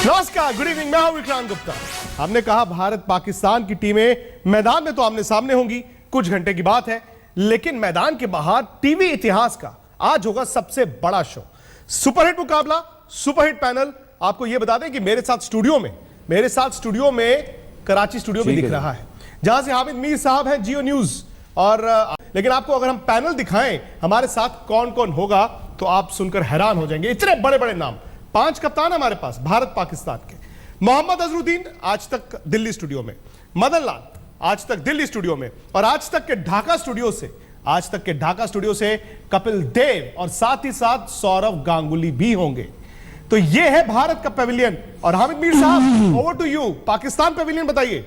नमस्कार, good evening. मैं हूं विक्रांत गुप्ता। हमने कहा भारत पाकिस्तान की टीमें मैदान में तो आमने सामने होंगी, कुछ घंटे की बात है, लेकिन मैदान के बाहर टीवी इतिहास का आज होगा सबसे बड़ा शो। सुपरहिट मुकाबला, सुपरहिट पैनल। आपको यह बता दें कि मेरे साथ स्टूडियो में कराची स्टूडियो भी दिख रहा है, जहां से हामिद मीर साहब हैं जियो न्यूज। और लेकिन आपको अगर हम पैनल दिखाएं हमारे साथ कौन कौन होगा तो आप सुनकर हैरान हो जाएंगे। इतने बड़े बड़े नाम, 5 कप्तान हमारे पास भारत पाकिस्तान के। मोहम्मद अजहरुद्दीन आज तक दिल्ली स्टूडियो में, मदन लाल आज तक दिल्ली स्टूडियो में, और आज तक के ढाका स्टूडियो से कपिल देव, और साथ ही साथ सौरव गांगुली भी होंगे। तो यह है भारत का पेविलियन। और Hamid Mir sahab, over to you. Pakistan pavilion बताइए।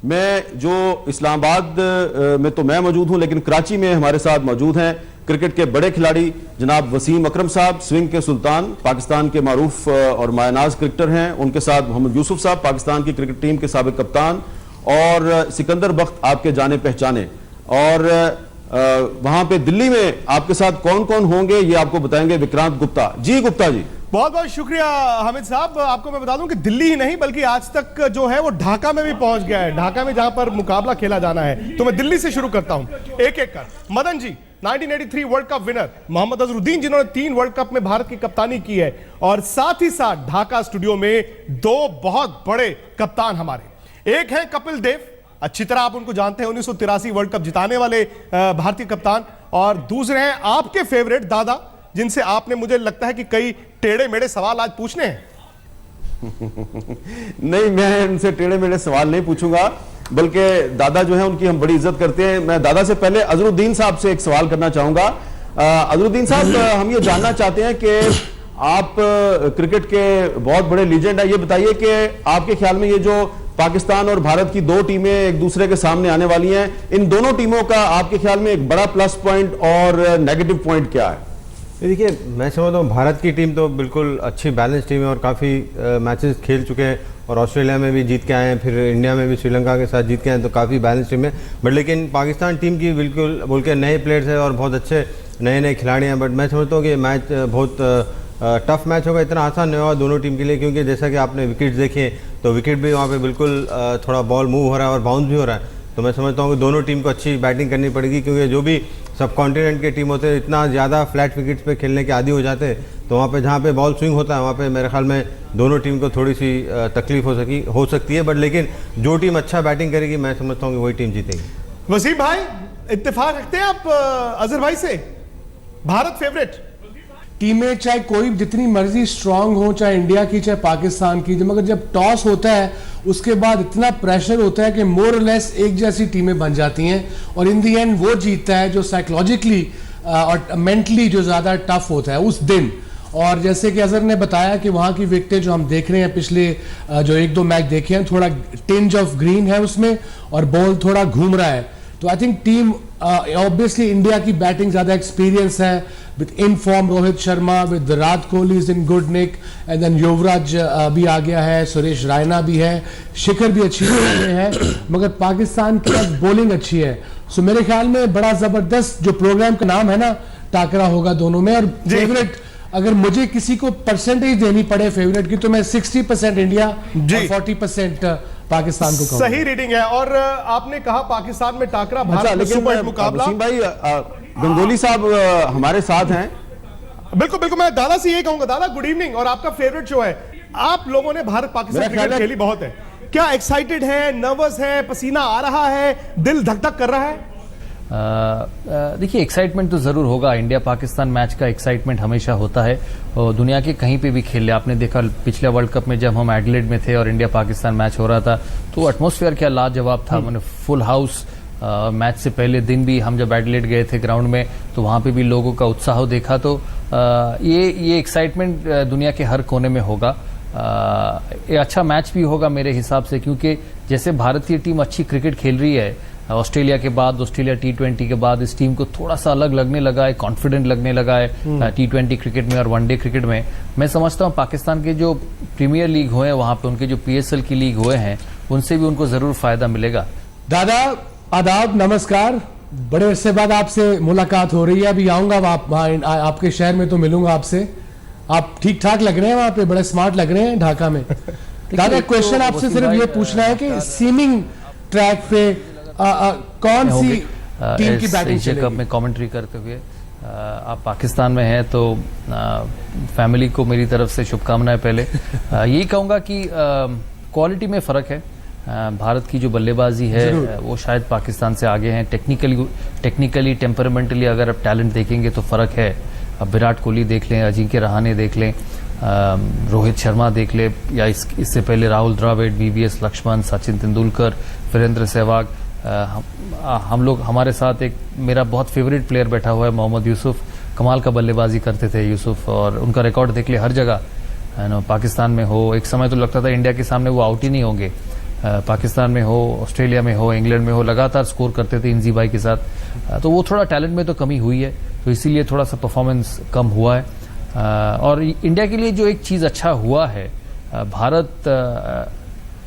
मैं जो इस्लामाबाद में तो मैं मौजूद हूं, लेकिन कराची में हमारे साथ मौजूद हैं क्रिकेट के बड़े खिलाड़ी जनाब वसीम अकरम साहब, स्विंग के सुल्तान, पाकिस्तान के मारूफ और मायनाज क्रिकेटर हैं। उनके साथ मोहम्मद यूसुफ साहब, पाकिस्तान की क्रिकेट टीम के साबिक कप्तान, और सिकंदर बख्त आपके जाने पहचाने। और वहां पे दिल्ली में आपके साथ कौन कौन होंगे ये आपको बताएंगे विक्रांत गुप्ता जी। गुप्ता जी, बहुत बहुत शुक्रिया हामिद साहब। आपको मैं बता दूं कि दिल्ली ही नहीं बल्कि आज तक जो है वो ढाका में भी पहुंच गया है। ढाका में जहां पर मुकाबला खेला जाना है, तो मैं दिल्ली से शुरू करता हूं एक एक कर। Madan ji, 1983 world cup winner Mohammad Azharuddin, जिन्होंने 3 वर्ल्ड कप में भारत की कप्तानी की है, और साथ ही साथ ढाका स्टूडियो में 2 बहुत बड़े कप्तान हमारे। एक है कपिल देव, अच्छी तरह आप उनको जानते हैं, 1983 वर्ल्ड कप जिताने वाले भारतीय कप्तान। और दूसरे हैं आपके फेवरेट दादा, जिनसे आपने, मुझे लगता है कि कई टेढ़े मेढ़े सवाल आज पूछने हैं। नहीं, मैं उनसे टेढ़े मेढ़े सवाल नहीं पूछूंगा, बल्कि दादा जो है उनकी हम बड़ी इज्जत करते हैं। मैं दादा से पहले अजहरुद्दीन साहब से एक सवाल करना चाहूंगा। अजहरुद्दीन साहब, हम ये जानना चाहते हैं कि आप क्रिकेट के बहुत बड़े लीजेंड हैं। ये बताइए कि आपके ख्याल में ये जो पाकिस्तान और भारत की 2 टीमें एक दूसरे के सामने आने वाली हैं, इन दोनों टीमों का आपके ख्याल में एक बड़ा प्लस पॉइंट और नेगेटिव पॉइंट क्या है? देखिए, मैं समझता हूँ भारत की टीम तो बिल्कुल अच्छी बैलेंस टीम है और काफ़ी मैचेस खेल चुके हैं, और ऑस्ट्रेलिया में भी जीत के आए हैं, फिर इंडिया में भी श्रीलंका के साथ जीत के आए हैं, तो काफ़ी बैलेंस टीम है। बट लेकिन पाकिस्तान टीम की बिल्कुल बोल के नए प्लेयर्स हैं और बहुत अच्छे नए खिलाड़ी हैं। बट मैं समझता हूँ कि मैच बहुत टफ मैच होगा, इतना आसान नहीं होगा दोनों टीम के लिए, क्योंकि जैसा कि आपने विकेट्स देखे तो विकेट भी वहाँ पे बिल्कुल थोड़ा बॉल मूव हो रहा है और बाउंस भी हो रहा है। तो मैं समझता हूँ कि दोनों टीम को अच्छी बैटिंग करनी पड़ेगी, क्योंकि जो भी सब कॉन्टिनेंट के टीम होते हैं इतना ज़्यादा फ्लैट विकेट्स पे खेलने के आदी हो जाते हैं, तो वहाँ पे जहाँ पे बॉल स्विंग होता है वहाँ पे मेरे ख्याल में दोनों टीम को थोड़ी सी तकलीफ हो सकती है। बट लेकिन जो टीम अच्छा बैटिंग करेगी, मैं समझता हूँ कि वही टीम जीतेगी। वसीम भाई, इत्तेफाक रखते हैं आप अजहर भाई से? भारत फेवरेट टीमें चाहे कोई जितनी मर्जी स्ट्रांग हो, चाहे इंडिया की चाहे पाकिस्तान की, मगर जब टॉस होता है उसके बाद इतना प्रेशर होता है कि मोर और लेस एक जैसी टीमें बन जाती हैं, और इन दी एंड वो जीतता है जो साइकोलॉजिकली और मेंटली जो ज़्यादा टफ होता है उस दिन। और जैसे कि अजहर ने बताया कि वहाँ की विकेटें जो हम देख रहे हैं, पिछले जो 1-2 मैच देखे हैं, थोड़ा टिंज ऑफ ग्रीन है उसमें और बॉल थोड़ा घूम रहा है। तो I think team obviously India की बैटिंग ज़्यादा एक्सपीरियंस है, with in form Rohit Sharma, with Virat Kohli is in good nick, and then Yuvraj भी आ गया है, सुरेश रैना भी है, शिखर भी अच्छी में है, मगर पाकिस्तान की बॉलिंग अच्छी है। सो मेरे ख्याल में बड़ा ज़बरदस्त जो प्रोग्राम का नाम है ना, टाकरा होगा दोनों में। और फेवरेट अगर मुझे किसी को परसेंटेज देनी पड़े फेवरेट की, तो मैं 60% इंडिया और 40% पाकिस्तान को कहूंगा। सही रीडिंग है। और आपने कहा पाकिस्तान में टाकरा, भारत में सुपर मुकाबला। भाई, गंगोली साहब हमारे साथ हैं। बिल्कुल बिल्कुल, मैं दादा से यही कहूंगा। दादा, गुड इवनिंग। और आपका फेवरेट शो है। आप लोगों ने भारत पाकिस्तान क्रिकेट खेली बहुत है, क्या एक्साइटेड है, नर्वस है, पसीना आ रहा है, दिल धक धक कर रहा है? देखिए, एक्साइटमेंट तो जरूर होगा। इंडिया पाकिस्तान मैच का एक्साइटमेंट हमेशा होता है, और दुनिया के कहीं पे भी खेल ले। आपने देखा पिछले वर्ल्ड कप में जब हम एडिलेड में थे और इंडिया पाकिस्तान मैच हो रहा था, तो एटमॉस्फेयर क्या लाजवाब था। मैंने फुल हाउस, मैच से पहले दिन भी हम जब एडिलेड गए थे ग्राउंड में, तो वहां पे भी लोगों का उत्साह देखा। तो ये एक्साइटमेंट दुनिया के हर कोने में होगा। ये अच्छा मैच भी होगा मेरे हिसाब से, क्योंकि जैसे भारतीय टीम अच्छी क्रिकेट खेल रही है, ऑस्ट्रेलिया के बाद, ऑस्ट्रेलिया T20 के बाद इस टीम को थोड़ा सा अलग लगने लगा है, कॉन्फिडेंट लगने लगा है T20 क्रिकेट में और वनडे क्रिकेट में। मैं समझता हूं पाकिस्तान के जो प्रीमियर लीग हुए हैं, वहां पे उनके जो PSL की लीग हुए हैं, उनसे भी उनको जरूर फायदा मिलेगा। दादा आदाब, नमस्कार। बड़े अरसे बाद आपसे मुलाकात हो रही है। अभी आऊंगा आपके शहर में तो मिलूंगा आपसे। आप ठीक ठाक लग रहे हैं वहां पे, बड़े स्मार्ट लग रहे हैं ढाका में। दादा एक क्वेश्चन तो आपसे वसीम सिर्फ भाई, ये पूछना है कि सीमिंग ट्रैक पे कौन सी टीम की बैटिंग एशिया कप चलेगी? में कमेंट्री करते हुए आप पाकिस्तान में हैं तो फैमिली को मेरी तरफ से शुभकामनाएं। पहले यही कहूंगा कि क्वालिटी में फ़र्क है। भारत की जो बल्लेबाजी है वो शायद पाकिस्तान से आगे हैं। टेक्निकली टेम्परामेंटली अगर आप टैलेंट देखेंगे तो फ़र्क है। अब विराट कोहली देख लें, अजिंक्य रहाणे देख लें, रोहित शर्मा देख ले, या इससे पहले राहुल द्रविड़, VVS लक्ष्मण, सचिन तेंदुलकर, वीरेंद्र सहवाग। हम लोग, हमारे साथ एक मेरा बहुत फेवरेट प्लेयर बैठा हुआ है मोहम्मद यूसुफ, कमाल का बल्लेबाजी करते थे यूसुफ, और उनका रिकॉर्ड देख ले हर जगह है ना। पाकिस्तान में हो, एक समय तो लगता था इंडिया के सामने वो आउट ही नहीं होंगे। पाकिस्तान में हो, ऑस्ट्रेलिया में हो, इंग्लैंड में हो, लगातार स्कोर करते थे इंजी भाई के साथ। तो वो थोड़ा टैलेंट में तो कमी हुई है, तो इसीलिए थोड़ा सा परफॉर्मेंस कम हुआ है। और इंडिया के लिए जो एक चीज़ अच्छा हुआ है, भारत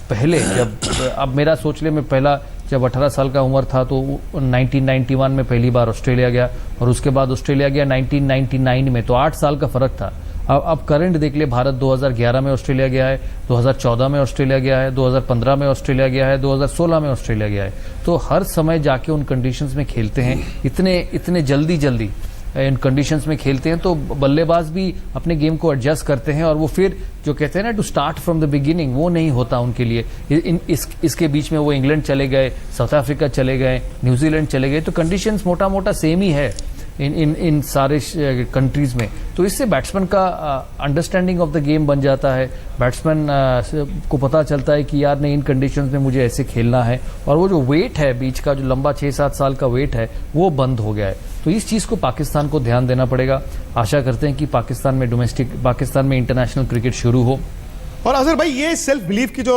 पहले जब, अब मेरा सोच ले, मैं पहला जब 18 साल का उम्र था तो 1991 में पहली बार ऑस्ट्रेलिया गया, और उसके बाद ऑस्ट्रेलिया गया 1999 में, तो 8 साल का फर्क था। अब करंट देख ले, भारत 2011 में ऑस्ट्रेलिया गया है, 2014 में ऑस्ट्रेलिया गया है, 2015 में ऑस्ट्रेलिया गया है, 2016 में ऑस्ट्रेलिया गया है। तो हर समय जाके उन कंडीशंस में खेलते हैं, इतने जल्दी इन कंडीशंस में खेलते हैं, तो बल्लेबाज भी अपने गेम को एडजस्ट करते हैं, और वो फिर जो कहते हैं ना to start from the beginning, वो नहीं होता उनके लिए। इसके बीच में वो इंग्लैंड चले गए, साउथ अफ्रीका चले गए, न्यूजीलैंड चले गए, तो कंडीशंस मोटा सेम ही है इन सारे कंट्रीज में। तो इससे बैट्समैन का अंडरस्टैंडिंग ऑफ द गेम बन जाता है। बैट्समैन को पता चलता है कि यार नहीं, इन कंडीशंस में मुझे ऐसे खेलना है, और वो जो वेट है बीच का, जो लंबा 6-7 साल का वेट है, वो बंद हो गया है। तो इस चीज़ को पाकिस्तान को ध्यान देना पड़ेगा। आशा करते हैं कि पाकिस्तान में इंटरनेशनल क्रिकेट शुरू हो। और अजहर भाई, ये सेल्फ बिलीफ की जो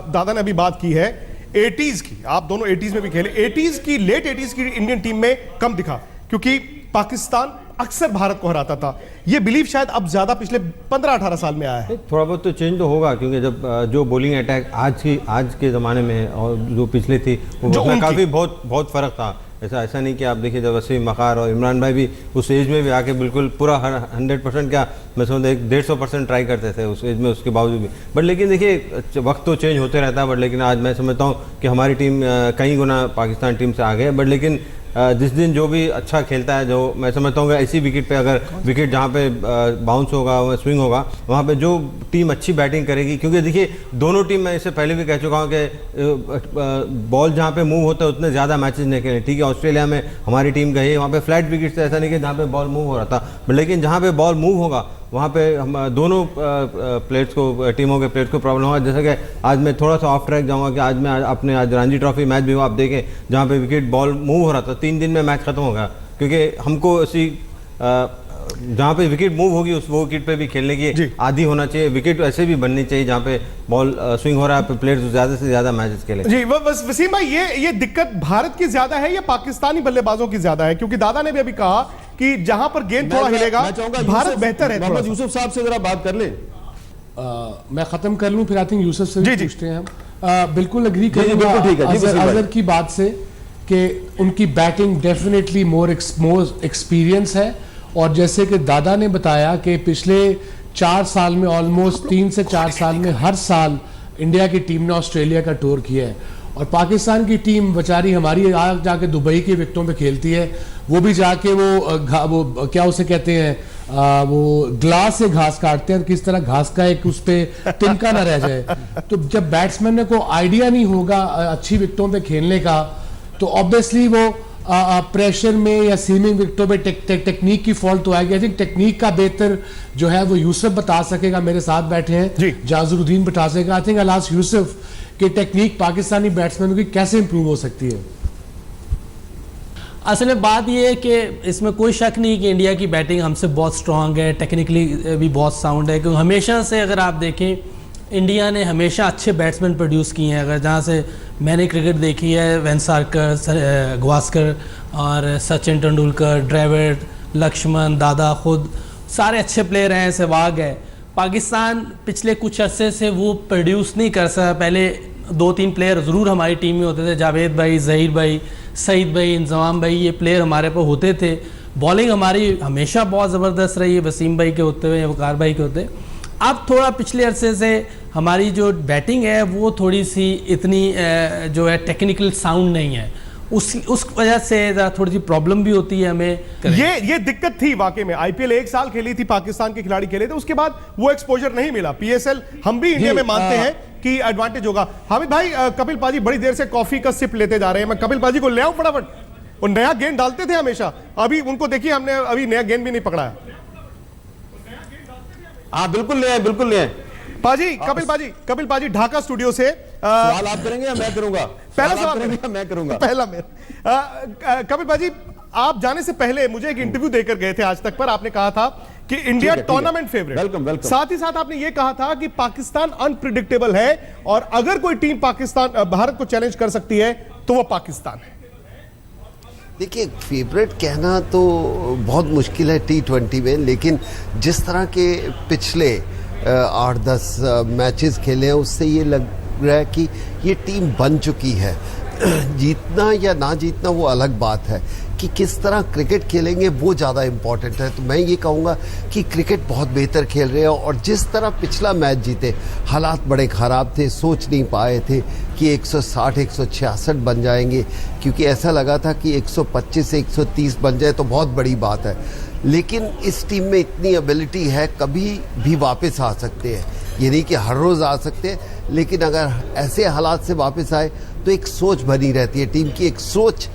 दादा ने अभी बात की है, 80s की, आप दोनों 80s में भी खेले, 80s की, लेट 80s की इंडियन टीम में कम दिखा, क्योंकि पाकिस्तान अक्सर भारत को हराता था। ये बिलीफ शायद अब ज्यादा पिछले 15-18 साल में आया है। थोड़ा बहुत तो चेंज तो होगा, क्योंकि जब जो बॉलिंग अटैक आज के ज़माने में है और जो पिछले थी, वो काफ़ी बहुत फ़र्क था। ऐसा नहीं कि आप देखिए, जब वसीम मखार और इमरान भाई भी उस एज में भी आके बिल्कुल पूरा 100% क्या, मैं समझता 150% ट्राई करते थे उस एज में, उसके बावजूद भी। बट लेकिन देखिए, वक्त तो चेंज होते रहता है, बट लेकिन आज मैं समझता हूँ कि हमारी टीम कई गुना पाकिस्तान टीम से आगे है। बट लेकिन जिस दिन जो भी अच्छा खेलता है, जो मैं समझता हूँ ऐसी विकेट पे, अगर विकेट जहाँ पे बाउंस होगा, स्विंग होगा, वहाँ पे जो टीम अच्छी बैटिंग करेगी, क्योंकि देखिए दोनों टीम, मैं इससे पहले भी कह चुका हूँ कि बॉल जहाँ पे मूव होता है उतने ज़्यादा मैचेस नहीं खेले। ठीक है, ऑस्ट्रेलिया में हमारी टीम गई, वहाँ पे फ्लैट विकेट से, ऐसा नहीं कि जहाँ पे बॉल मूव हो रहा था, लेकिन जहाँ पे बॉल मूव होगा वहाँ पे हम दोनों प्लेयर्स को, टीमों के प्लेयर्स को प्रॉब्लम होगा। जैसे कि आज मैं थोड़ा सा ऑफ ट्रैक जाऊँगा कि आज रणजी ट्रॉफी मैच भी आप देखें, जहाँ पे विकेट बॉल मूव हो रहा था, 3 दिन में मैच खत्म होगा, क्योंकि हमको ऐसी जहाँ पे विकेट मूव होगी उस वो विकेट पे भी खेलने की आदी होना चाहिए। विकेट ऐसे भी बननी चाहिए जहाँ पे बॉल स्विंग हो रहा है, प्लेयर्स ज़्यादा से ज़्यादा मैचेस खेले। जी, बस वसीम भाई, ये दिक्कत भारत की ज्यादा है या पाकिस्तानी बल्लेबाजों की ज्यादा है? क्योंकि दादा ने भी अभी कहा कि जहां पर गेंद थोड़ा हिलेगा, भारत बेहतर है। मोहम्मद यूसुफ साहब से जरा बात कर ले। मैं खत्म कर लूं, फिर आई थिंक यूसुफ से भी पूछते हैं हम। बिल्कुल अग्री बिल्कुल ठीक है अजहर की बात से कि उनकी बैटिंग डेफिनेटली मोर एक्सपीरियंस है, और जैसे कि दादा ने बताया कि पिछले 4 साल में, ऑलमोस्ट 3 से 4 साल में, हर साल इंडिया की टीम ने ऑस्ट्रेलिया का टूर किया है, और पाकिस्तान की टीम बेचारी हमारी आज जाके दुबई के विकेटों पे खेलती है, वो भी जाके वो क्या उसे कहते हैं, वो ग्लास से घास काटते हैं, किस तरह घास का एक उस पर तिनका ना रह जाए। तो जब बैट्समैन को आइडिया नहीं होगा अच्छी विकेटों पे खेलने का, तो ऑब्वियसली वो प्रेशर में या सीमिंग विकेटों पे टेक्निक की फॉल्ट तो आएगी। आई थिंक टेक्निक का बेहतर जो है वो यूसुफ बता सकेगा, मेरे साथ बैठे हैं, जाजुरुद्दीन बता सकेगा। I think I ask Yusuf कि टेक्निक पाकिस्तानी बैट्समैनों की कैसे इंप्रूव हो सकती है। असल में बात यह है कि इसमें कोई शक नहीं कि इंडिया की बैटिंग हमसे बहुत स्ट्रांग है, टेक्निकली भी बहुत साउंड है, क्योंकि हमेशा से अगर आप देखें इंडिया ने हमेशा अच्छे बैट्समैन प्रोड्यूस किए हैं। अगर जहाँ से मैंने क्रिकेट देखी है, वेंसारकर, गवास्कर और सचिन तेंदुलकर, द्रविड़, लक्ष्मण, दादा, खुद सारे अच्छे प्लेयर हैं, सहवाग है। पाकिस्तान पिछले कुछ अरसे से वो प्रोड्यूस नहीं कर सका। पहले 2-3 प्लेयर ज़रूर हमारी टीम में होते थे, जावेद भाई, ज़हीर भाई, सईद भाई, इंजमाम भाई, ये प्लेयर हमारे पर होते थे, बॉलिंग हमारी हमेशा बहुत ज़बरदस्त रही है, वसीम भाई के होते हुए या वकार भाई के होते। अब थोड़ा पिछले अरसे से हमारी जो बैटिंग है वो थोड़ी सी इतनी जो है टेक्निकल साउंड नहीं है, उस वजह से थोड़ी सी प्रॉब्लम भी होती है हमें। ये दिक्कत थी वाकई में। आईपीएल 1 साल खेली थी, पाकिस्तान के खिलाड़ी खेले थे, उसके बाद वो एक्सपोजर नहीं मिला। पीएसएल हम भी इंडिया में मानते हैं कि एडवांटेज होगा। हामिद भाई, कपिल पाजी बड़ी देर से कॉफी का सिप लेते जा रहे हैं, मैं कपिल पाजी को ले आऊं फटाफट। वो नया गेंद डालते थे हमेशा, अभी उनको देखिए हमने अभी नया गेंद भी नहीं पकड़ा है। हाँ बिल्कुल ले आए, बिल्कुल ले आए। पाजी, कपिल पाजी ढाका स्टूडियो से सवाल आप करेंगे या मैं करूंगा? पहला सवाल करेंगे या मैं करूंगा? पहला मेरा। कपिल पाजी, आप जाने से पहले मुझे एक इंटरव्यू देकर गए थे आज तक पर, आपने कहा था कि India tournament favourite. Welcome welcome. साथ ही साथ आपने यह कहा था कि पाकिस्तान अनप्रिडिक्टेबल है और अगर कोई टीम भारत को चैलेंज कर सकती है तो वो पाकिस्तान है। देखिए, फेवरेट कहना तो बहुत मुश्किल है T20 में, लेकिन जिस तरह के पिछले 8-10 मैचेस खेले हैं उससे ये लग रहा है कि ये टीम बन चुकी है। जीतना या ना जीतना वो अलग बात है, कि किस तरह क्रिकेट खेलेंगे वो ज़्यादा इम्पॉर्टेंट है। तो मैं ये कहूँगा कि क्रिकेट बहुत बेहतर खेल रहे हैं और जिस तरह पिछला मैच जीते, हालात बड़े ख़राब थे, सोच नहीं पाए थे कि 160-166 बन जाएंगे, क्योंकि ऐसा लगा था कि 125-130 बन जाए तो बहुत बड़ी बात है। लेकिन इस टीम में इतनी एबिलिटी है, कभी भी वापस आ सकते हैं। ये नहीं कि हर रोज़ आ सकते हैं, लेकिन अगर ऐसे हालात से वापस आए तो एक सोच बनी रहती है, टीम की एक सोच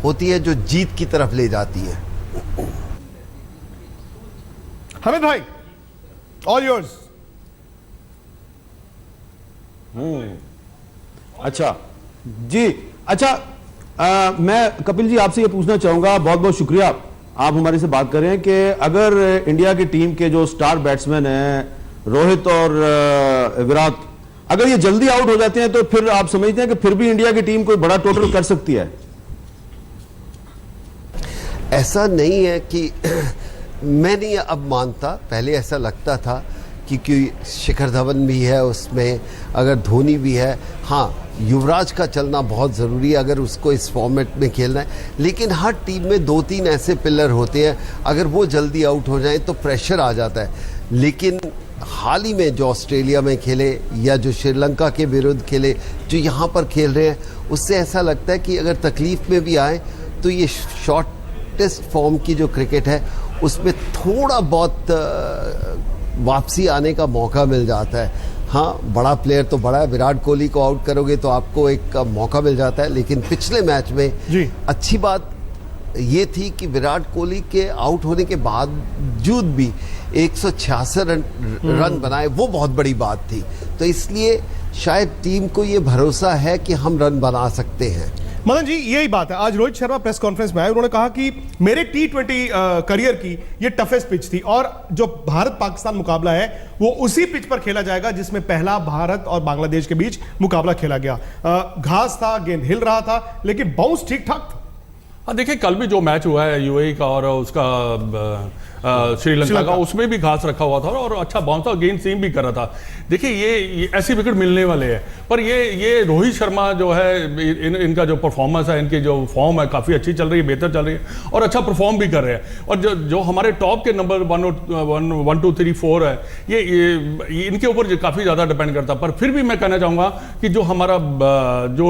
होती है जो जीत की तरफ ले जाती है। हमिद भाई, ऑल योर्स। अच्छा जी, अच्छा मैं कपिल जी आपसे ये पूछना चाहूंगा, बहुत बहुत शुक्रिया आप हमारे से बात कर रहे हैं, कि अगर इंडिया की टीम के जो स्टार बैट्समैन हैं रोहित और विराट, अगर ये जल्दी आउट हो जाते हैं तो फिर आप समझते हैं कि फिर भी इंडिया की टीम कोई बड़ा टोटल कर सकती है? ऐसा नहीं है कि मैं नहीं अब मानता, पहले ऐसा लगता था क्योंकि शिखर धवन भी है उसमें, अगर धोनी भी है। हाँ, युवराज का चलना बहुत ज़रूरी है अगर उसको इस फॉर्मेट में खेलना है, लेकिन हर टीम में 2-3 ऐसे पिलर होते हैं, अगर वो जल्दी आउट हो जाए तो प्रेशर आ जाता है। लेकिन हाल ही में जो ऑस्ट्रेलिया में खेले या जो श्रीलंका के विरुद्ध खेले, जो यहाँ पर खेल रहे हैं, उससे ऐसा लगता है कि अगर तकलीफ़ में भी आए तो ये शॉर्टेस्ट फॉर्म की जो क्रिकेट है उसमें थोड़ा बहुत वापसी आने का मौका मिल जाता है। हाँ, बड़ा प्लेयर तो बड़ा है, विराट कोहली को आउट करोगे तो आपको एक मौका मिल जाता है। लेकिन पिछले मैच में अच्छी बात ये थी कि विराट कोहली के आउट होने के बावजूद भी 166 रन बनाए, वो बहुत बड़ी बात थी। तो इसलिए शायद टीम को ये भरोसा है कि हम रन बना सकते हैं। मदन जी, यही बात है। आज रोहित शर्मा प्रेस कॉन्फ्रेंस में आए, उन्होंने कहा कि मेरे T20 करियर की ये टफेस्ट पिच थी और जो भारत पाकिस्तान मुकाबला है वो उसी पिच पर खेला जाएगा जिसमें पहला भारत और बांग्लादेश के बीच मुकाबला खेला गया। घास था, गेंद हिल रहा था, लेकिन बाउंस ठीक ठाक था। हाँ, देखिए कल भी जो मैच हुआ है यूएई का और उसका श्रीलंका का, उसमें भी घास रखा हुआ था और अच्छा बाउंस था, गेंद सीम भी कर रहा था। देखिए ये ऐसी विकेट मिलने वाले हैं, पर ये रोहित शर्मा जो है, इनका जो परफॉर्मेंस है, इनकी जो फॉर्म है काफ़ी अच्छी चल रही है, बेहतर चल रही है और अच्छा परफॉर्म भी कर रहे हैं। और जो हमारे टॉप के नंबर 1 2 3 4 है, ये इनके ऊपर काफ़ी ज़्यादा डिपेंड करता है। पर फिर भी मैं कहना चाहूँगा कि जो हमारा जो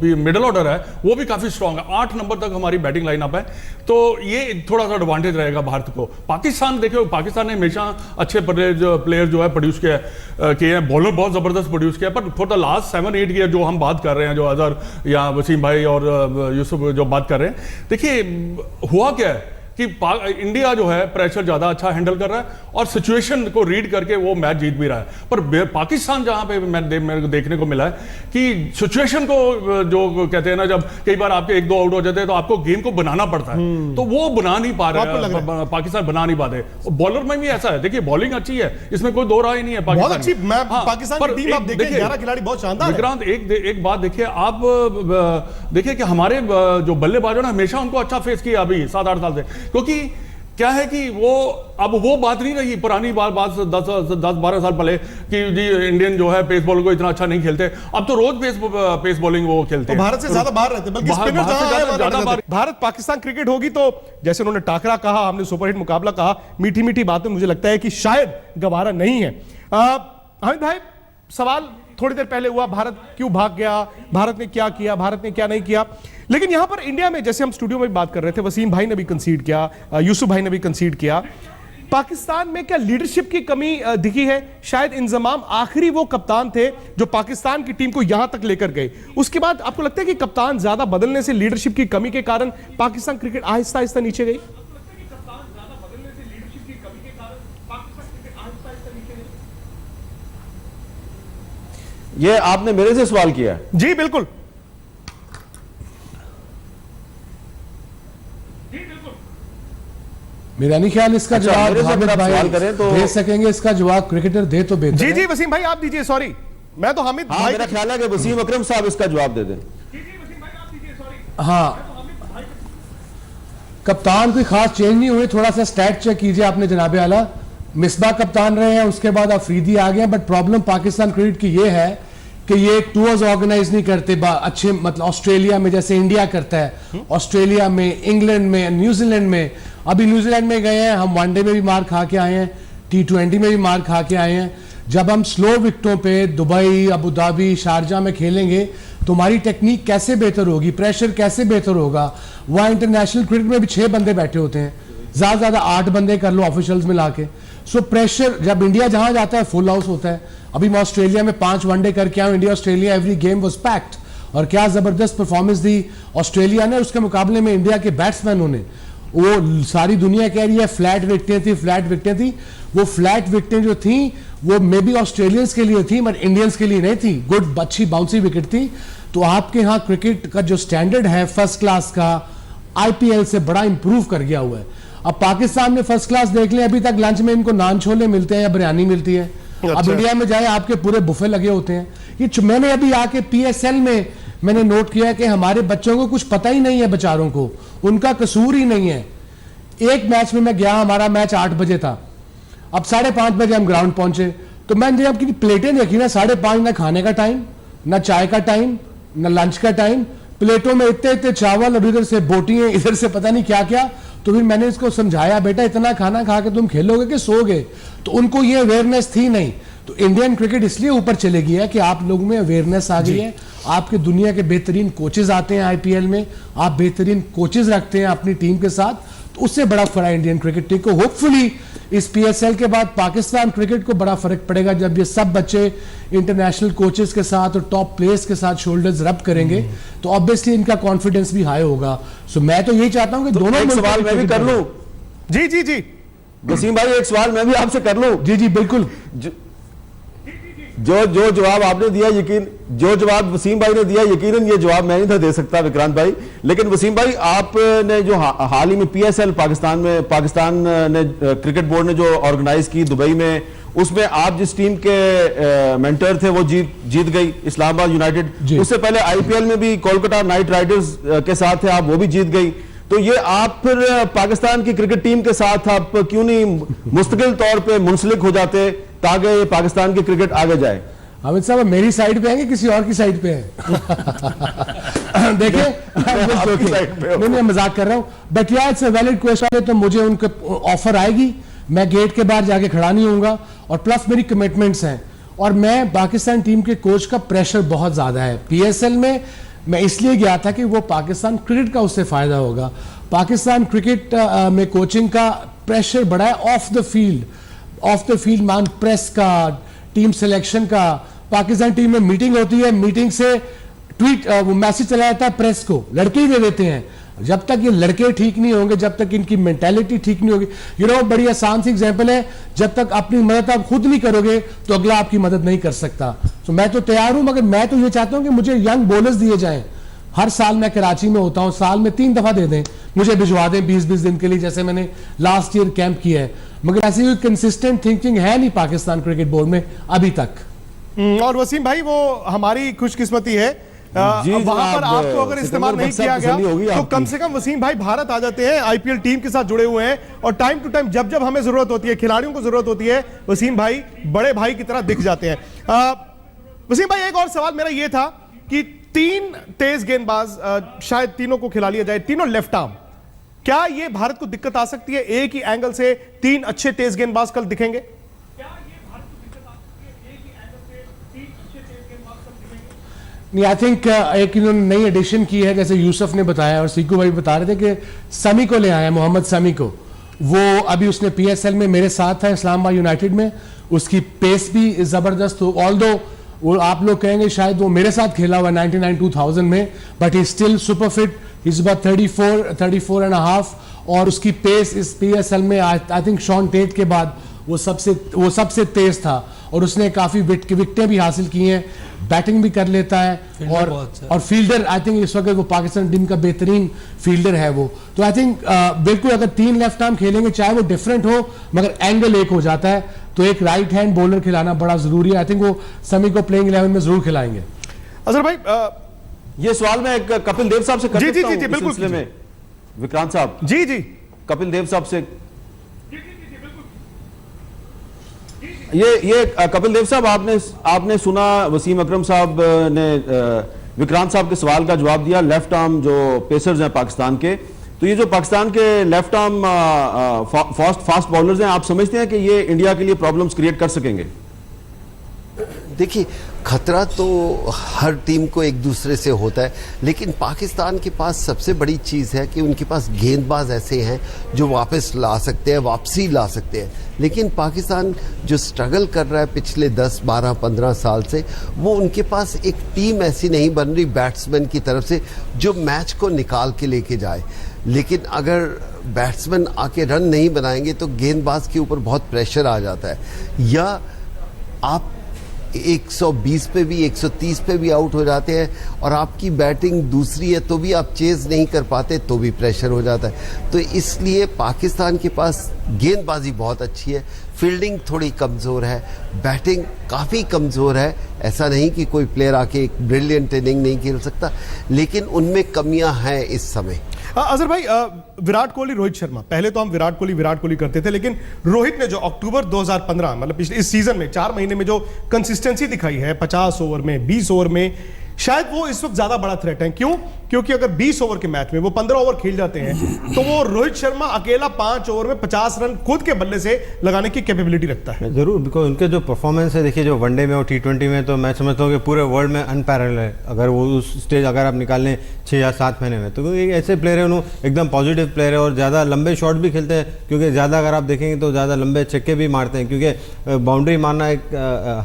मिडल ऑर्डर है वो भी काफ़ी स्ट्रॉन्ग है। 8 नंबर तक हमारी बैटिंग लाइनअप है, तो ये थोड़ा सा एडवांटेज रहेगा भारत को। पाकिस्तान देखो, पाकिस्तान ने हमेशा अच्छे प्लेयर जो है प्रोड्यूस किए हैं, बॉलर बहुत जबरदस्त प्रोड्यूस किया, पर फॉर द लास्ट 7-8 ईयर जो हम बात कर रहे हैं, जो अजहर या वसीम भाई और यूसुफ जो बात कर रहे हैं, देखिए हुआ क्या है कि इंडिया जो है प्रेशर ज्यादा अच्छा हैंडल कर रहा है और सिचुएशन को रीड करके वो मैच जीत भी रहा है। पर पाकिस्तान जहां पे मेरे को देखने को मिला है कि सिचुएशन को जो कहते हैं ना, जब कई बार आपके 1-2 आउट हो जाते हैं तो आपको गेम को बनाना पड़ता है, तो वो बना नहीं पा रहे हैं, पाकिस्तान बना नहीं पाते। बॉलर में भी ऐसा है, देखिए बॉलिंग अच्छी है, इसमें कोई दो राय नहीं है। पाकिस्तान की टीम आप देखिए, 11 खिलाड़ी बहुत शानदार है। विक्रांत, एक बात देखिए, आप देखिए कि हमारे जो बल्लेबाजों ने हमेशा उनको अच्छा फेस किया अभी 7-8 साल से, क्योंकि क्या है कि वो अब वो बात नहीं रही, पुरानी बात 10-12 साल पहले कि जी इंडियन जो है पेस बॉलिंग को इतना अच्छा नहीं खेलते, अब तो रोज पेस बॉलिंग वो खेलते तो हैं। भारत से ज्यादा बाहर रहते, बल्कि बाहर- स्पिनर बाहर से जहां आए, ज्यादा वहां बाहर- भारत पाकिस्तान क्रिकेट होगी तो जैसे उन्होंने टाकरा कहा, हमने सुपरहिट मुकाबला कहा, मीठी मीठी बातें, मुझे लगता है कि शायद गवारा नहीं है। हामिद भाई, सवाल थोड़ी देर पहले हुआ, भारत क्यों भाग गया, भारत ने क्या किया, भारत ने क्या नहीं किया, लेकिन यहां पर इंडिया में, जैसे हम स्टूडियो में भी बात कर रहे थे, वसीम भाई ने भी कंसीड किया, यूसुफ भाई ने भी कंसीड किया, पाकिस्तान में क्या लीडरशिप की कमी दिखी है? शायद इंजमाम आखिरी वो कप्तान थे जो पाकिस्तान की टीम को यहां तक लेकर गए, उसके बाद आपको लगता है कि कप्तान ज्यादा बदलने से, लीडरशिप की कमी के कारण पाकिस्तान क्रिकेट आहिस्ता आहिस्ता नीचे गई? ये आपने मेरे से सवाल किया है? जी बिल्कुल। मेरा नहीं ख्याल इसका अच्छा, जवाब मेरे से हामिद अगर आप भाई सवाल करें तो- दे सकेंगे। इसका जवाब क्रिकेटर दे तो बेहतर जी है। जी वसीम भाई आप दीजिए, सॉरी मैं तो हामिद हाँ, भाई मेरा ख्याल है कि वसीम अकरम साहब इसका जवाब दे दें। हाँ, कप्तान कोई खास चेंज नहीं हुए, थोड़ा सा स्टैट चेक कीजिए आपने जनाबे आला। मिसबा कप्तान रहे हैं, उसके बाद अफरीदी आ गए, बट प्रॉब्लम पाकिस्तान क्रिकेट की ये है कि ये टूर्स ऑर्गेनाइज नहीं करते अच्छे, मतलब ऑस्ट्रेलिया में जैसे इंडिया करता है, ऑस्ट्रेलिया में, इंग्लैंड में, न्यूजीलैंड में। अभी न्यूजीलैंड में गए हैं हम, वनडे में भी मार खा के आए हैं, T20 में भी मार खा के आए हैं। जब हम स्लो विकेटों पे दुबई, अबू धाबी, शारजा में खेलेंगे तो हमारी टेक्निक कैसे बेहतर होगी, प्रेशर कैसे बेहतर होगा। वहाँ इंटरनेशनल क्रिकेट में भी 6 बंदे बैठे होते हैं, ज़्यादा ज़्यादा 8 बंदे कर लो ऑफिशियल्स मिला के। सो प्रेशर, जब इंडिया जहाँ जाता है फुल हाउस होता है। अभी मैं ऑस्ट्रेलिया में 5 वनडे करके आया, India Australia, every game was packed, और क्या ज़बरदस्त परफॉर्मेंस दी ऑस्ट्रेलिया ने। उसके मुकाबले में इंडिया के बैट्समैनों ने, वो सारी दुनिया कह रही है फ्लैट विकेटें थी, फ्लैट विकेटें थी, वो फ्लैट विकेटें जो थी वो मे बी ऑस्ट्रेलियंस के लिए थी बट इंडियंस के लिए नहीं थी। गुड, अच्छी बाउंसी विकेट थी। तो आपके यहाँ क्रिकेट का जो स्टैंडर्ड है फर्स्ट क्लास का, IPL से बड़ा इंप्रूव कर गया हुआ है। अब पाकिस्तान में फर्स्ट क्लास देख लें, अभी तक लंच में इनको नान छोले मिलते हैं या बिरयानी मिलती है। अब इंडिया में जाए आपके पूरे बुफे लगे होते हैं। ये मैंने अभी आके PSL में मैंने नोट किया कि हमारे बच्चों को कुछ पता ही नहीं है, बेचारों को, उनका कसूर ही नहीं है। एक मैच में मैं गया, हमारा मैच 8 बजे था, अब 5:30 बजे हम ग्राउंड पहुंचे, तो मैंने जब की प्लेटें देखी ना, 5:30, ना खाने का टाइम, ना चाय का टाइम, ना लंच का टाइम, प्लेटों में इतने इतने चावल और इधर से बोटियां, इधर से पता नहीं क्या क्या। तो फिर मैंने इसको समझाया, बेटा इतना खाना खा के तुम खेलोगे कि सोओगे? तो उनको ये अवेयरनेस थी नहीं। तो इंडियन क्रिकेट इसलिए ऊपर चले गई है कि आप लोगों में अवेयरनेस आ गई है। आपके दुनिया के बेहतरीन कोचेज आते हैं IPL में, आप बेहतरीन कोचेज रखते हैं अपनी टीम के साथ, तो उससे बड़ा फर्क है इंडियन क्रिकेट टीम को। होपफुली इस PSL के बाद पाकिस्तान क्रिकेट को बड़ा फर्क पड़ेगा जब ये सब बच्चे इंटरनेशनल कोचेस के साथ और टॉप प्लेयर्स के साथ शोल्डर्स रब करेंगे, तो ऑब्वियसली इनका कॉन्फिडेंस भी हाई होगा। सो मैं तो यही चाहता हूं कि दोनों एक सवाल मैं भी कर लूं? जी जी जी वसीम भाई, एक सवाल मैं भी आपसे कर लूं? जी जी बिल्कुल। जो जवाब आपने दिया, जो जवाब वसीम भाई ने दिया, यकीनन ये जवाब मैं नहीं था दे सकता विक्रांत भाई। लेकिन वसीम भाई, आपने जो हाल ही में PSL पाकिस्तान ने क्रिकेट बोर्ड ने जो ऑर्गेनाइज की दुबई में, उसमें आप जिस टीम के मेंटर थे वो जीत गई, इस्लामाबाद यूनाइटेड। उससे पहले IPL में भी कोलकाता नाइट राइडर्स के साथ थे आप, वो भी जीत गई। तो ये आप फिर पाकिस्तान की क्रिकेट टीम के साथ आप क्यों नहीं मुस्तकिल तौर पे मुंसलिक हो जाते ताकि पाकिस्तान की क्रिकेट आगे जाए? हामिद साहब मेरी साइड पे हैं कि किसी और की साइड पे हैं? देखिए नहीं, मैं मजाक कर रहा हूँ, बट यार इट्स अ वैलिड क्वेश्चन है। तो मुझे उनके ऑफर आएगी, मैं गेट के बाहर जाके खड़ा नहीं होऊंगा, और प्लस मेरी कमिटमेंट्स हैं, और मैं पाकिस्तान टीम के कोच का प्रेशर बहुत ज्यादा है। PSL में मैं इसलिए गया था कि वो पाकिस्तान क्रिकेट का उससे फायदा होगा। पाकिस्तान क्रिकेट में कोचिंग का प्रेशर बड़ा है ऑफ द फील्ड मान प्रेस का, टीम सिलेक्शन का। पाकिस्तान टीम में मीटिंग होती है, मीटिंग से ट्वीट वो मैसेज चला जाता है प्रेस को, लड़के ही दे देते हैं। जब तक ये लड़के ठीक नहीं होंगे, जब तक इनकी मेंटालिटी ठीक नहीं होगी, बड़ी आसान सी एग्जांपल है, जब तक अपनी मदद आप खुद नहीं करोगे तो अगला आपकी मदद नहीं कर सकता। तो मैं तो तैयार हूं, मगर मैं तो ये चाहता हूं कि मुझे यंग बॉलर्स दिए जाएं। हर साल मैं कराची में होता हूं, साल में 3 दफा दे दें, मुझे भिजवा दें 20-20 दिन के लिए, जैसे मैंने लास्ट ईयर कैंप किया है। मगर ऐसी कोई कंसिस्टेंट थिंकिंग है नहीं पाकिस्तान क्रिकेट बोर्ड में अभी तक। और वसीम भाई, वो हमारी खुशकिस्मती है जी वहां पर जनाब, आपको अगर इस्तेमाल नहीं सितंबर किया बक्सर तसल्ली होगी गया तो आपकी। कम से कम वसीम भाई भारत आ जाते हैं, आईपीएल टीम के साथ जुड़े हुए हैं और टाइम टू टाइम जब जब हमें जरूरत होती है, खिलाड़ियों को जरूरत होती है, वसीम भाई बड़े भाई की तरह दिख जाते हैं। वसीम भाई एक और सवाल मेरा यह था कि 3 तेज गेंदबाज शायद तीनों को खिला लिया जाए, तीनों लेफ्ट आर्म, क्या यह भारत को दिक्कत आ सकती है? एक ही एंगल से 3 अच्छे तेज गेंदबाज कल दिखेंगे? नहीं, आई थिंक एक इन्होंने नई एडिशन की है, जैसे यूसुफ ने बताया और सीकू भाई बता रहे थे कि समी को ले आए हैं, मोहम्मद समी को। वो अभी उसने पीएसएल में मेरे साथ था इस्लामाबाद यूनाइटेड में, उसकी पेस भी जबरदस्त हो, ऑल्दो वो आप लोग कहेंगे शायद वो मेरे साथ खेला हुआ 99-2000 में, but he still super fit, is about 34 and half, और उसकी पेस इस पीएसएल में आई थिंक शॉन टेट के बाद वो सबसे तेज था, और उसने काफी विकेटें भी हासिल की हैं, बैटिंग भी कर लेता है और फील्डर आई थिंक इस वक्त वो पाकिस्तान टीम का बेहतरीन फील्डर है वो। तो आई थिंक बिल्कुल अगर 3 लेफ्ट आर्म खेलेंगे, चाहे वो डिफरेंट हो मगर एंगल एक हो जाता है, तो एक राइट हैंड बॉलर खिलाना बड़ा जरूरी है। आई थिंक वो समी को प्लेइंग 11 में जरूर खिलाएंगे। अजहर भाई ये सवाल मैं कपिल देव साहब से कर सकता हूं इस बिल्कुल सिलसिले में। विक्रांत साहब जी कपिल देव साहब से ये कपिल देव साहब, आपने सुना वसीम अकरम साहब ने विक्रांत साहब के सवाल का जवाब दिया, लेफ्ट आर्म जो पेसर्स हैं पाकिस्तान के, तो ये जो पाकिस्तान के लेफ्ट आर्म फास्ट बॉलर्स हैं, आप समझते हैं कि ये इंडिया के लिए प्रॉब्लम्स क्रिएट कर सकेंगे? देखिए, खतरा तो हर टीम को एक दूसरे से होता है, लेकिन पाकिस्तान के पास सबसे बड़ी चीज़ है कि उनके पास गेंदबाज ऐसे हैं जो वापस ला सकते हैं, वापसी ला सकते हैं। लेकिन पाकिस्तान जो स्ट्रगल कर रहा है पिछले 10, 12, 15 साल से, वो उनके पास एक टीम ऐसी नहीं बन रही बैट्समैन की तरफ से जो मैच को निकाल के लेके जाए। लेकिन अगर बैट्समैन आके रन नहीं बनाएंगे तो गेंदबाज के ऊपर बहुत प्रेशर आ जाता है, या आप 120 पे भी 130 पे भी आउट हो जाते हैं और आपकी बैटिंग दूसरी है तो भी आप चेज नहीं कर पाते, तो भी प्रेशर हो जाता है। तो इसलिए पाकिस्तान के पास गेंदबाजी बहुत अच्छी है, फील्डिंग थोड़ी कमज़ोर है, बैटिंग काफ़ी कमज़ोर है। ऐसा नहीं कि कोई प्लेयर आके एक ब्रिलियंट इनिंग नहीं खेल सकता, लेकिन उनमें कमियां हैं इस समय। अजहर भाई विराट कोहली, रोहित शर्मा, पहले तो हम विराट कोहली करते थे, लेकिन रोहित ने जो अक्टूबर 2015 मतलब पिछले इस सीजन में 4 महीने में जो कंसिस्टेंसी दिखाई है 50 ओवर में, 20 ओवर में, शायद वो इस वक्त ज्यादा बड़ा थ्रेट है। क्यों? क्योंकि अगर 20 ओवर के मैच में वो 15 ओवर खेल जाते हैं तो वो रोहित शर्मा अकेला 5 ओवर में 50 रन खुद के बल्ले से लगाने की कैपेबिलिटी रखता है। जरूर, बिकॉज उनके जो परफॉर्मेंस है, देखिए जो वनडे में और T20 में, तो मैं समझता हूँ कि पूरे वर्ल्ड में अनपैरेलल है। अगर वो उस स्टेज अगर आप निकाल लें 6 या 7 महीने में, तो एक ऐसे प्लेयर है, उन्होंने एकदम पॉजिटिव प्लेयर है और ज़्यादा लंबे शॉट भी खेलते हैं, क्योंकि ज़्यादा अगर आप देखेंगे तो ज़्यादा लंबे छक्के भी मारते हैं, क्योंकि बाउंड्री मारना एक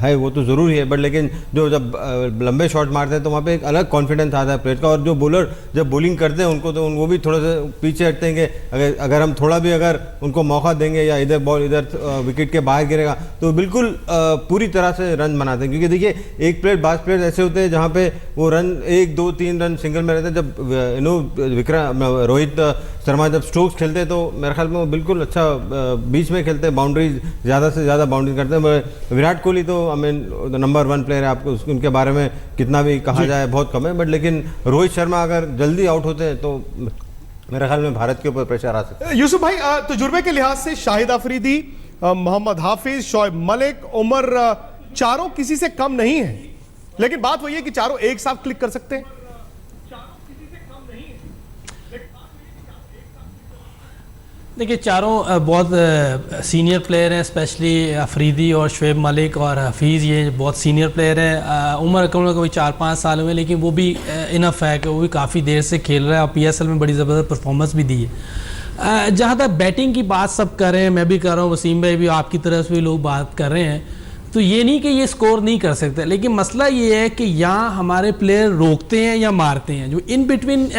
है वो तो ज़रूरी है, बट लेकिन जो जब लंबे शॉट मारते हैं तो वहाँ पर एक अलग कॉन्फिडेंस आता है प्लेयर का। और जो बॉलर जब बॉलिंग करते हैं उनको, तो वो भी थोड़ा सा पीछे हटते हैं कि अगर हम थोड़ा भी अगर उनको मौका देंगे या इधर बॉल इधर विकेट के बाहर गिरेगा तो बिल्कुल पूरी तरह से रन बनाते हैं। क्योंकि देखिए एक प्लेयर, 22 प्लेयर ऐसे होते हैं जहाँ पे वो रन 1, 2, 3 रन सिंगल में रहते हैं। जब रोहित शर्मा जब स्ट्रोक्स खेलते हैं तो मेरे ख्याल में वो बिल्कुल अच्छा बीच में खेलते हैं, बाउंड्री ज़्यादा से ज़्यादा बाउंड्री करते हैं। विराट कोहली तो आई मीन नंबर 1 प्लेयर है, आपको उनके बारे में कितना भी कहा जाए बहुत कम है, बट लेकिन रोहित शर्मा अगर जल्दी आउट होते हैं तो मेरे ख्याल में भारत के ऊपर प्रेशर आ सकता है। यूसुफ भाई, तजुर्बे के लिहाज से शाहिद अफरीदी, मोहम्मद हाफिज, शोएब मलिक, उमर, चारों किसी से कम नहीं है, लेकिन बात वही है कि चारों एक साथ क्लिक कर सकते हैं। देखिए चारों बहुत सीनियर प्लेयर हैं, स्पेशली अफरीदी और शोएब मलिक और हफीज़, ये बहुत सीनियर प्लेयर हैं। उमर अकरम को भी 4-5 साल हुए, लेकिन वो भी इनफ है कि वो भी काफ़ी देर से खेल रहा है और PSL में बड़ी ज़बरदस्त परफॉर्मेंस भी दी है। जहाँ तक बैटिंग की बात सब कर रहे हैं, मैं भी कर रहा हूँ, वसीम भाई भी, आपकी तरफ से भी लोग बात कर रहे हैं, तो ये नहीं कि ये स्कोर नहीं कर सकते, लेकिन मसला ये है कि यहाँ हमारे प्लेयर रोकते हैं या मारते हैं। जो इन बिटवीन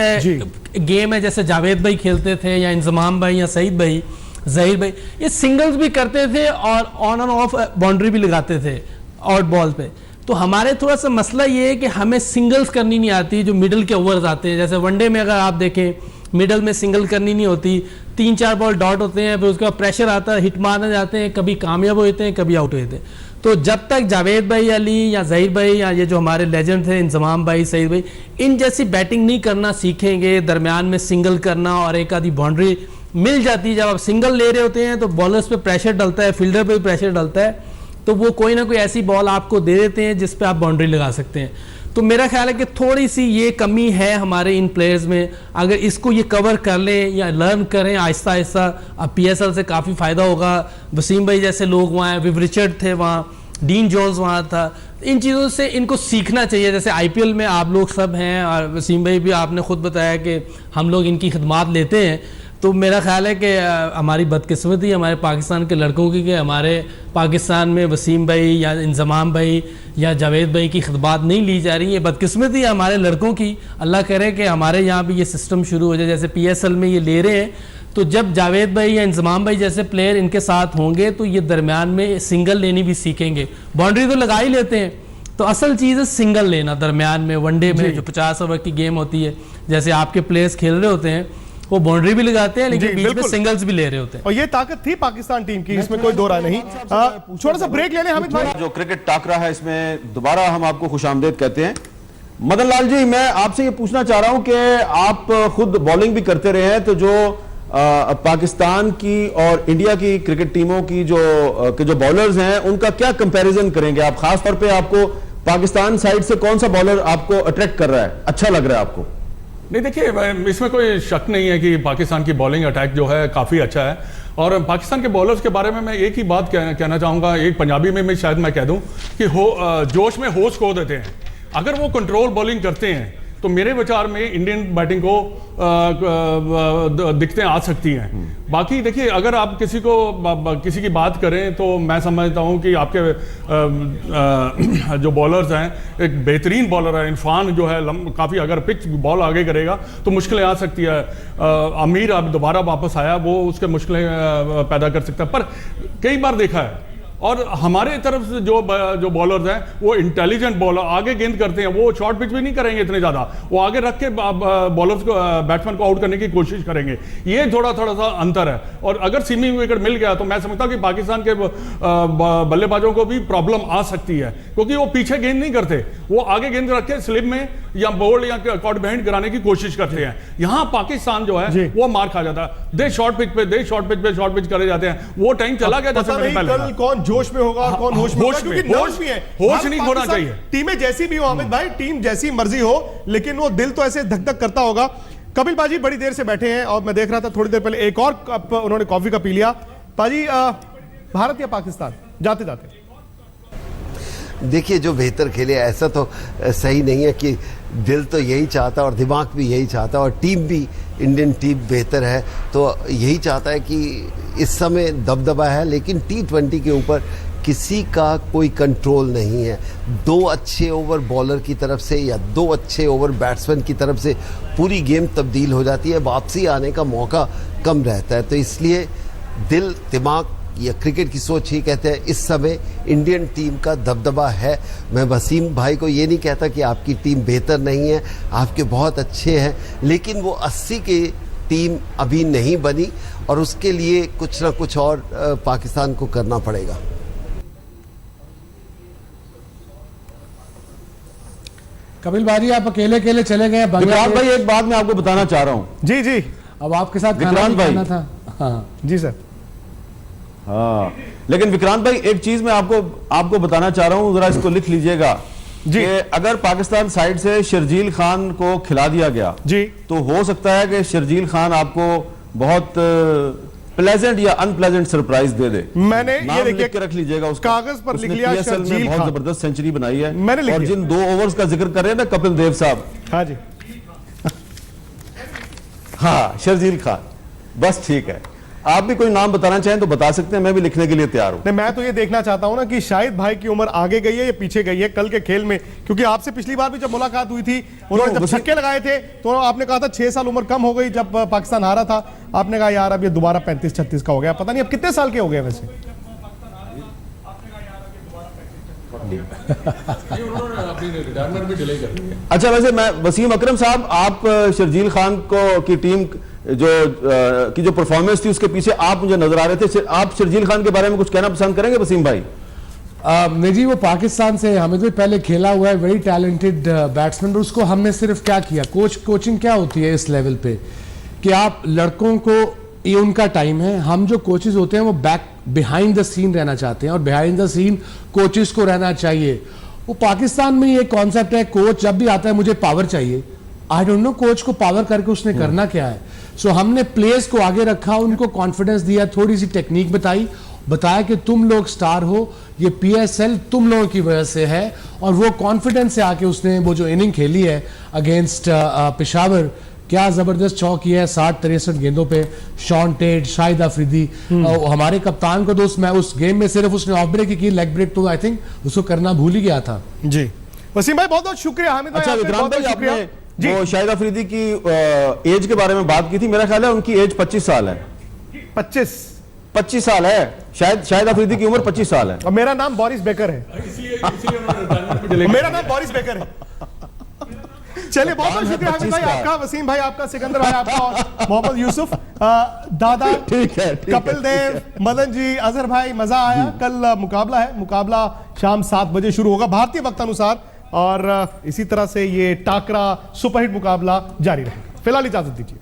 गेम है, जैसे जावेद भाई खेलते थे या इंजमाम भाई या सईद भाई, जहीर भाई, ये सिंगल्स भी करते थे और ऑन एंड ऑफ बाउंड्री भी लगाते थे आउट बॉल पे। तो हमारे थोड़ा सा मसला ये है कि हमें सिंगल्स करनी नहीं आती, जो मिडिल के ओवर्स आते हैं। जैसे वनडे में अगर आप देखें मिडल में सिंगल करनी नहीं होती, 3-4 बॉल डॉट होते हैं, फिर उसके बाद प्रेशर आता है, हिट मारने जाते हैं, कभी कामयाब होते हैं, कभी आउट होते हैं। तो जब तक जावेद भाई अली या जहीर भाई या ये जो हमारे लेजेंड थे इंजमाम भाई, सईद भाई, इन जैसी बैटिंग नहीं करना सीखेंगे, दरमियान में सिंगल करना और एक आधी बाउंड्री मिल जाती है, जब आप सिंगल ले रहे होते हैं तो बॉलर्स पे प्रेशर डलता है, फील्डर पे भी प्रेशर डलता है, तो वो कोई ना कोई ऐसी बॉल आपको दे देते हैं जिस पे आप बाउंड्री लगा सकते हैं। तो मेरा ख्याल है कि थोड़ी सी ये कमी है हमारे इन प्लेयर्स में, अगर इसको ये कवर कर लें या लर्न करें आहिस्ता आहिस्ता, अब PSL से काफ़ी फ़ायदा होगा। वसीम भाई जैसे लोग वहाँ हैं, विव रिचर्ड थे वहाँ, डीन जोन्स वहाँ था, इन चीज़ों से इनको सीखना चाहिए। जैसे IPL में आप लोग सब हैं और वसीम भाई भी आपने ख़ुद बताया कि हम लोग इनकी खिदमात लेते हैं, तो मेरा ख्याल है कि हमारी बदकिस्मती हमारे पाकिस्तान के लड़कों की कि हमारे पाकिस्तान में वसीम भाई या इंजमाम भाई या जावेद भाई की खिदमात नहीं ली जा रही है। बदकिस्मती है हमारे लड़कों की। अल्लाह करे कि हमारे यहाँ भी ये सिस्टम शुरू हो जाए, जैसे PSL में ये ले रहे हैं, तो जब जावेद भाई या इंजमाम भाई जैसे प्लेयर इनके साथ होंगे तो ये दरमियान में सिंगल लेनी भी सीखेंगे। बाउंड्री तो लगा ही लेते हैं, तो असल चीज़ है सिंगल लेना दरमियान में, वनडे में जो 50 ओवर की गेम होती है, जैसे आपके प्लेयर्स खेल रहे होते हैं वो बाउंड्री भी लगाते हैं लेकिन बीच में सिंगल्स भी ले रहे होते हैं, और ये ताकत थी पाकिस्तान टीम की, इसमें कोई दो राय नहीं। छोटा सा ब्रेक ले लें हामिद भाई। जो क्रिकेट टाकरा है इसमें दोबारा हम आपको खुशामदीद कहते हैं। मदन लाल जी, मैं आपसे ये पूछना चाह रहा हूं कि आप खुद बॉलिंग भी करते रहे हैं, तो जो पाकिस्तान की और इंडिया की क्रिकेट टीमों की जो बॉलर्स हैं उनका क्या कंपैरिजन करेंगे आप? खास तौर पे आपको पाकिस्तान साइड से कौन सा बॉलर आपको अट्रैक्ट कर रहा है, अच्छा लग रहा है आपको? नहीं, देखिए इसमें कोई शक नहीं है कि पाकिस्तान की बॉलिंग अटैक जो है काफ़ी अच्छा है, और पाकिस्तान के बॉलर्स के बारे में मैं एक ही बात कहना चाहूँगा, एक पंजाबी में मैं शायद मैं कह दूँ कि जोश में होश खो देते हैं। अगर वो कंट्रोल बॉलिंग करते हैं तो मेरे विचार में इंडियन बैटिंग को दिक्कतें आ सकती हैं। बाकी देखिए, अगर आप किसी की बात करें तो मैं समझता हूं कि आपके जो बॉलर्स हैं, एक बेहतरीन बॉलर है इरफान जो है, काफ़ी अगर पिच बॉल आगे करेगा तो मुश्किलें आ सकती है। आमिर अब दोबारा वापस आया, वो उसके मुश्किलें पैदा कर सकता है, पर कई बार देखा है, और हमारे तरफ से जो बॉलर्स हैं वो इंटेलिजेंट बॉलर आगे गेंद करते हैं, वो शॉर्ट पिच भी नहीं करेंगे इतने ज़्यादा, वो आगे रख के बॉलर्स को बैट्समैन को आउट करने की कोशिश करेंगे। ये थोड़ा सा अंतर है, और अगर सीमी विकेट मिल गया तो मैं समझता हूँ कि पाकिस्तान के बल्लेबाजों को भी प्रॉब्लम आ सकती है, क्योंकि वो पीछे गेंद नहीं करते, वो आगे गेंद रख के स्लिप में या बोल्ड या कॉट बिहाइंड कराने की कोशिश करते हैं। यहाँ पाकिस्तान जो है वो मार खा जाता है, दे शॉर्ट पिच पे शॉर्ट पिच करे जाते हैं। वो टाइम चला गया जैसे मैंने पहले कहा। जोश में होगा, कौन होश में होगा, क्योंकि नर्व्स भी है। होश नहीं खोना चाहिए। टीमें जैसी भी हो हामिद भाई, टीम जैसी मर्जी हो, लेकिन वो दिल तो ऐसे धक धक करता होगा। कपिल बाजी बड़ी देर से बैठे हैं और मैं देख रहा था थोड़ी देर पहले एक और कप उन्होंने कॉफी का पी लिया। बाजी, भारत या पाकिस्तान जाते जाते? देखिए, जो बेहतर खेले, ऐसा तो सही नहीं है कि दिल तो यही चाहता और दिमाग भी यही चाहता और टीम भी, इंडियन टीम बेहतर है तो यही चाहता है कि इस समय दबदबा है, लेकिन T20 के ऊपर किसी का कोई कंट्रोल नहीं है। 2 अच्छे ओवर बॉलर की तरफ से या 2 अच्छे ओवर बैट्समैन की तरफ से पूरी गेम तब्दील हो जाती है, वापसी आने का मौका कम रहता है। तो इसलिए दिल, दिमाग या क्रिकेट की सोच ही कहते हैं इस समय इंडियन टीम का दबदबा है। मैं वसीम भाई को ये नहीं कहता कि आपकी टीम बेहतर नहीं है, आपके बहुत अच्छे हैं, लेकिन वो 80 की टीम अभी नहीं बनी और उसके लिए कुछ ना कुछ और पाकिस्तान को करना पड़ेगा। कपिल बाजी, आप अकेले चले गए विक्रांत भाई, एक बात मैं आपको बताना चाह रहा हूँ। जी जी, अब आपके साथ विक्रांत भाई था। हाँ जी सर। हाँ, लेकिन विक्रांत भाई एक चीज मैं आपको बताना चाह रहा हूं, जरा इसको लिख लीजिएगा जी। अगर पाकिस्तान साइड से शर्जील खान को खिला दिया गया जी, तो हो सकता है कि शर्जील खान आपको बहुत प्लेजेंट या अनप्लेजेंट सरप्राइज दे दे। मैंने ये लिख के रख लीजिएगा, उसका कागज पर लिख लिया, शर्जील बहुत जबरदस्त सेंचुरी बनाई है। मैंने लिख और जिन 2 ओवर्स का जिक्र कर रहे हैं ना कपिल देव साहब, हाँ जी, हाँ शर्जील खान, बस ठीक है। आप भी कोई नाम बताना चाहें तो बता सकते हैं, मैं भी लिखने के लिए तैयार हूं। मैं तो ये देखना चाहता हूं ना कि शाहिद भाई की उम्र आगे गई है या पीछे गई है कल के खेल में, क्योंकि आपसे पिछली बार भी जब मुलाकात हुई थी, उन्होंने जब छक्के लगाए थे तो आपने कहा था 6 साल उम्र कम हो गई जब पाकिस्तान हारा था। आपने कहा यार अब ये दोबारा 35-36 का हो गया, पता नहीं अब कितने साल के हो गए वैसे? लीग। अच्छा, वैसे मैं वसीम अकरम साहब, आप शर्जील खान को की टीम जो परफॉर्मेंस थी उसके पीछे आप मुझे नजर आ रहे थे, आप शर्जील खान के बारे में कुछ कहना पसंद करेंगे वसीम भाई? नहीं जी, वो पाकिस्तान से हमें तो पहले खेला हुआ है, वेरी टैलेंटेड बैट्समैन। उसको हमने सिर्फ क्या किया, कोचिंग क्या होती है इस लेवल पे कि आप लड़कों को, ये उनका टाइम है, हम जो कोचेज होते हैं वो बिहाइंड द सीन रहना चाहते हैं और बिहाइंड द सीन कोचेस को रहना चाहिए। वो पाकिस्तान में ये कॉन्सेप्ट है, कोच जब भी आता है मुझे पावर चाहिए, आई डोंट नो कोच को पावर करके उसने करना क्या है। सो हमने प्लेयर्स को आगे रखा, उनको कॉन्फिडेंस दिया, थोड़ी सी टेक्निक बताया कि तुम लोग स्टार हो, ये PSL तुम लोगों की वजह से है। और वो कॉन्फिडेंस से आके उसने वो जो इनिंग खेली है अगेंस्ट पेशावर, क्या जबरदस्त चौक किया है 60-63 गेंदों पे, शॉन टेट, शाहिद अफरीदी। हमारे कप्तान को तो उस गेम में सिर्फ उसने ऑफ ब्रेक की, लेग ब्रेक तो आई थिंक उसको करना भूल ही गया था। जी वसीम भाई बहुत बहुत शुक्रिया। हामिद भाई अच्छा आपका विक्रांत बहुत-बहुत भाई, शुक्रिया। आपने वो शाहिद अफरीदी की एज के बारे में बात की थी, मेरा ख्याल है उनकी एज 25 साल है। 25 साल है, शाहिद अफरीदी की उम्र 25 साल है। और मेरा नाम बोरिस बेकर है। मेरा नाम बोरिस बेकर है। चलिए बहुत बहुत शुक्रिया हामिद भाई आपका, वसीम भाई आपका, सिकंदर भाई आपका और मोहम्मद यूसुफ दादा, ठीक है, कपिल देव, मदन जी, अजहर भाई, मजा आया। कल मुकाबला है, मुकाबला शाम 7 बजे शुरू होगा भारतीय वक्त अनुसार, और इसी तरह से ये टाकरा सुपरहिट मुकाबला जारी रहेगा। फिलहाल इजाजत दीजिए।